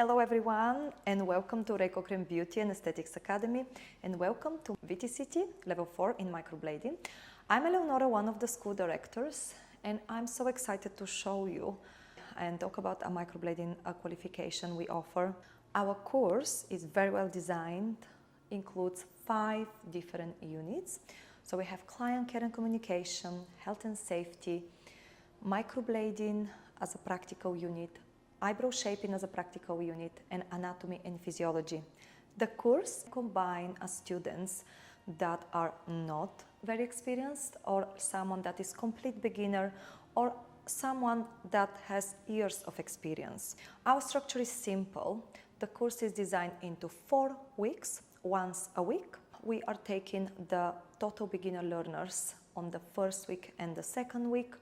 Hello everyone, and welcome to Ray Cochrane Beauty and Aesthetics Academy, and welcome to VTCT Level 4 in Microblading. I'm Eleonora, one of the school directors, and I'm so excited to show you and talk about a microblading qualification we offer. Our course is very well designed, includes 5 different units. So we have client care and communication, health and safety, microblading as a practical unit, eyebrow shaping as a practical unit, and anatomy and physiology. The course combines students that are not very experienced, or someone that is complete beginner, or someone that has years of experience. Our structure is simple. The course is designed into 4 weeks, once a week. We are taking the total beginner learners on the first week and the second week,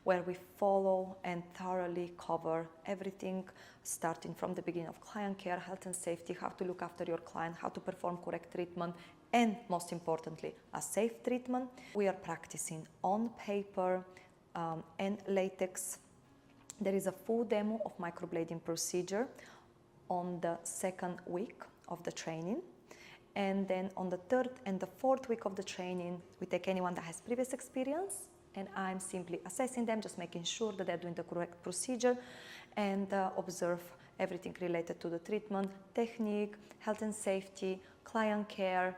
where we follow and thoroughly cover everything, starting from the beginning of client care, health and safety, how to look after your client, how to perform correct treatment, and most importantly, a safe treatment. We are practicing on paper and latex. There is a full demo of microblading procedure on the second week of the training. And then on the third and the fourth week of the training, we take anyone that has previous experience, and I'm simply assessing them, just making sure that they're doing the correct procedure, and observe everything related to the treatment, technique, health and safety, client care,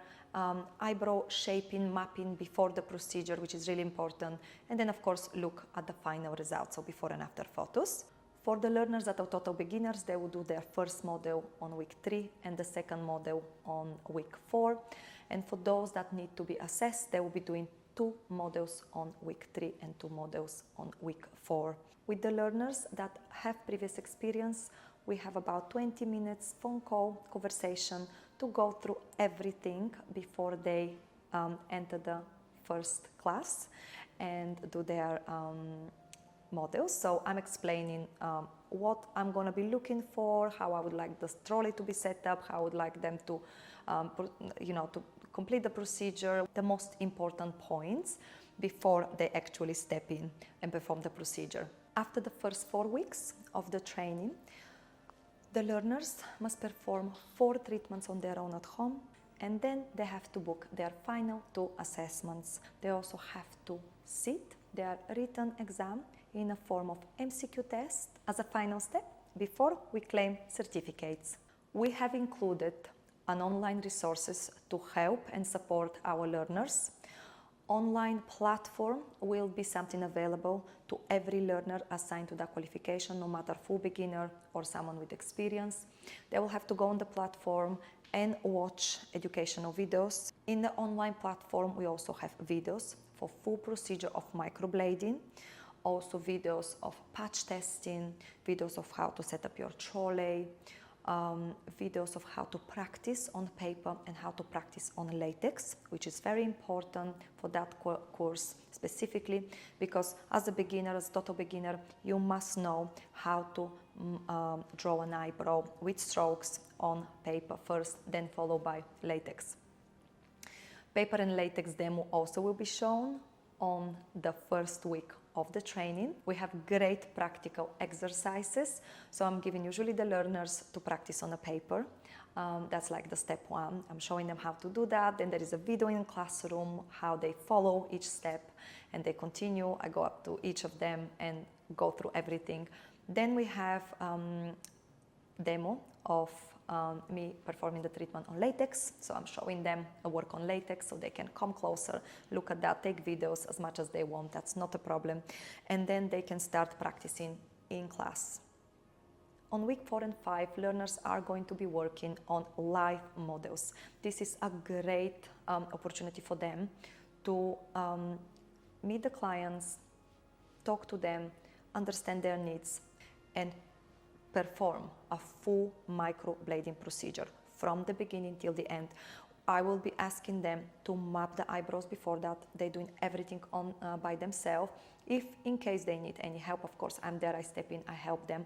eyebrow shaping, mapping before the procedure, which is really important, and then of course look at the final results, so before and after photos. For the learners that are total beginners, they will do their first model on week 3 and the second model on week 4. And for those that need to be assessed, they will be doing 2 models on week 3 and 2 models on week 4. With the learners that have previous experience, we have about 20 minutes phone call conversation to go through everything before they enter the first class and do their models. So I'm explaining what I'm going to be looking for, how I would like the trolley to be set up, how I would like them to, to complete the procedure, the most important points before they actually step in and perform the procedure. After the first 4 weeks of the training, the learners must perform 4 treatments on their own at home, and then they have to book their final 2 assessments. They also have to sit their written exam in a form of MCQ test as a final step before we claim certificates. We have included an online resources to help and support our learners. Online platform will be something available to every learner assigned to that qualification, no matter full beginner or someone with experience. They will have to go on the platform and watch educational videos. In the online platform, we also have videos for full procedure of microblading, also videos of patch testing, videos of how to set up your trolley, videos of how to practice on paper and how to practice on latex, which is very important for that course specifically, because as a beginner, as a total beginner, you must know how to draw an eyebrow with strokes on paper first, then followed by latex. Paper and latex demo also will be shown on the first week of the training. We have great practical exercises, so I'm giving usually the learners to practice on a paper. That's like the step 1. I'm showing them how to do that. Then there is a video in the classroom, how they follow each step, and they continue. I go up to each of them and go through everything. Then we have demo of me performing the treatment on latex. So I'm showing them a work on latex so they can come closer, look at that, take videos as much as they want. That's not a problem. And then they can start practicing in class. On week 4 and 5, learners are going to be working on live models. This is a great opportunity for them to meet the clients, talk to them, understand their needs, and perform a full microblading procedure from the beginning till the end. I will be asking them to map the eyebrows before that. They're doing everything on by themselves. If in case they need any help, of course, I'm there, I step in, I help them.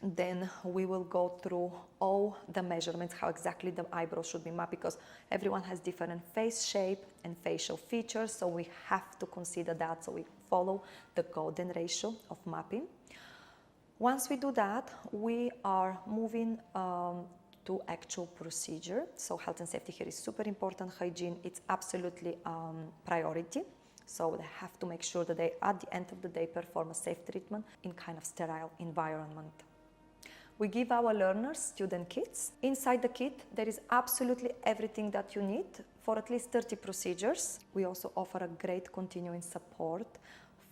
Then we will go through all the measurements, how exactly the eyebrows should be mapped, because everyone has different face shape and facial features, so we have to consider that, so we follow the golden ratio of mapping. Once we do that, we are moving to actual procedure. So health and safety here is super important. Hygiene, it's absolutely priority. So they have to make sure that they, at the end of the day, perform a safe treatment in kind of sterile environment. We give our learners student kits. Inside the kit, there is absolutely everything that you need for at least 30 procedures. We also offer a great continuing support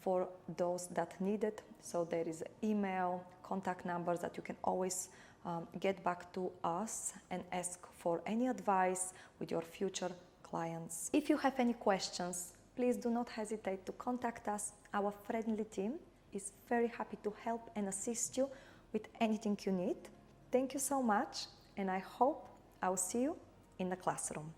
for those that need it. So there is email, contact numbers that you can always get back to us and ask for any advice with your future clients. If you have any questions, please do not hesitate to contact us. Our friendly team is very happy to help and assist you with anything you need. Thank you so much, and I hope I'll see you in the classroom.